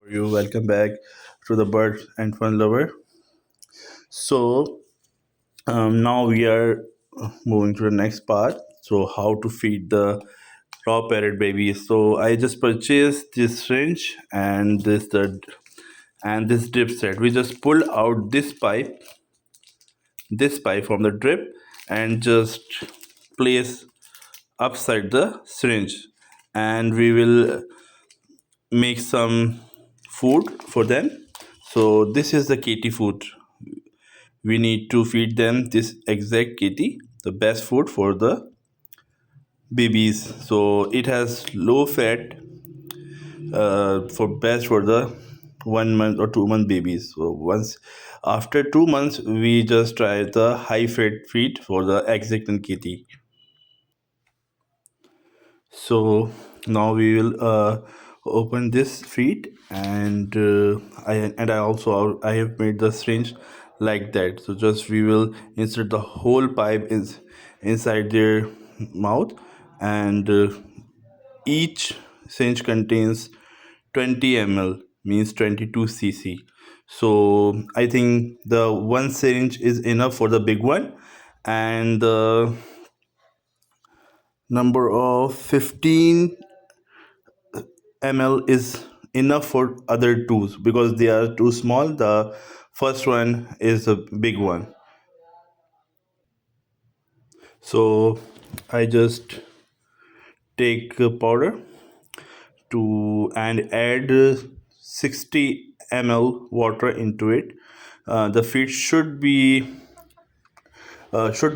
You welcome back to the bird and fun lover. So now we are moving to the next part. So how to feed the raw parrot baby. So I just purchased this syringe and this drip set. We just pulled out this pipe from the drip and just place upside the syringe, and we will make some food for them. So this is the Kaytee food. We need to feed them this exact Kaytee, the best food for the babies. So it has low fat, for best for the 1 month or 2 month babies. So once after 2 months, we just try the high fat feed for the exact and Kaytee. So now we will open this feed, and I have made the syringe like that. So just we will insert the whole pipe is inside their mouth, and each syringe contains 20 ml, means 22 cc. So I think the one syringe is enough for the big one, and the number of 15 ml is enough for other two because they are too small. The first one is a big one. So I just take powder to and add 60 ml water into it. The feed should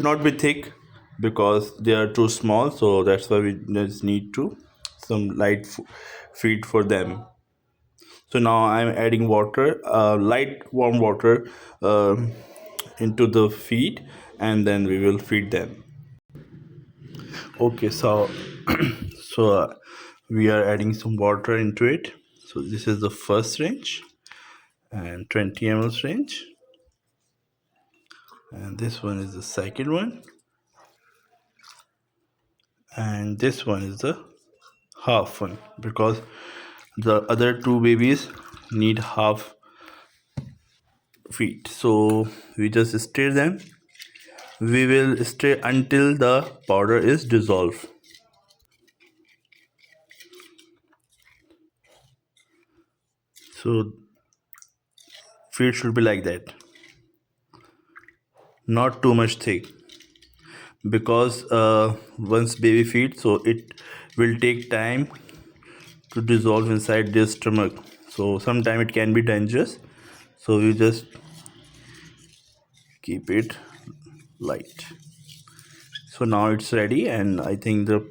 not be thick because they are too small, so that's why we just need to some light feed for them. So now I'm adding water, light warm water, into the feed, and then we will feed them. Okay, so we are adding some water into it. So this is the first range and 20 ml range, and this one is the second one, and this one is the half one because the other two babies need half feed. So we just stir them. We will stir until the powder is dissolved. So feed should be like that, not too much thick, because once baby feeds, so it will take time to dissolve inside their stomach. So sometimes it can be dangerous. So you just keep it light. So now it's ready, and I think the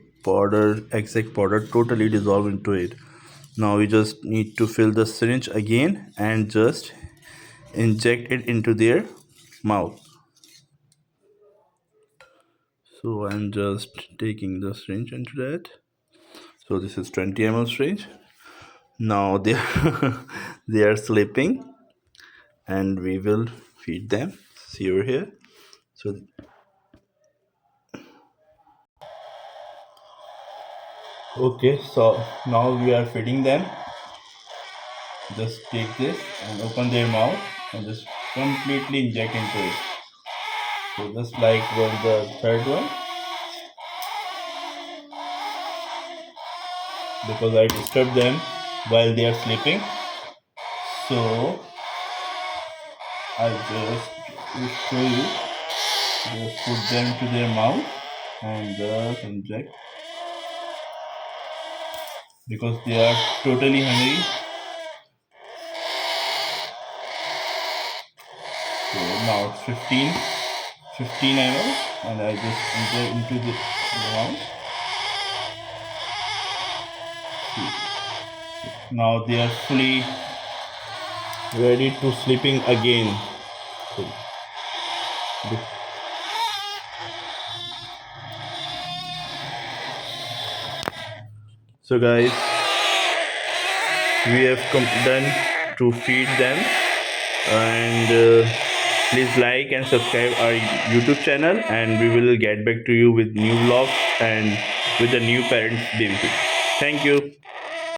exact powder totally dissolved into it. Now we just need to fill the syringe again and just inject it into their mouth. So I'm just taking the syringe into that. So this is 20 ml syringe. Now they they are sleeping, and we will feed them. See over here. So okay, so now we are feeding them. Just take this and open their mouth and just completely inject into it. So just like the third one, because I disturbed them while they are sleeping. So I just will show you. Just put them to their mouth and just inject because they are totally hungry. So now it's 15 ml, and I just inject into the mouth. Now they are fully ready to sleeping again. So, guys, we have done to feed them, and please like and subscribe our YouTube channel, and we will get back to you with new vlogs and with the new parents baby food. Thank you.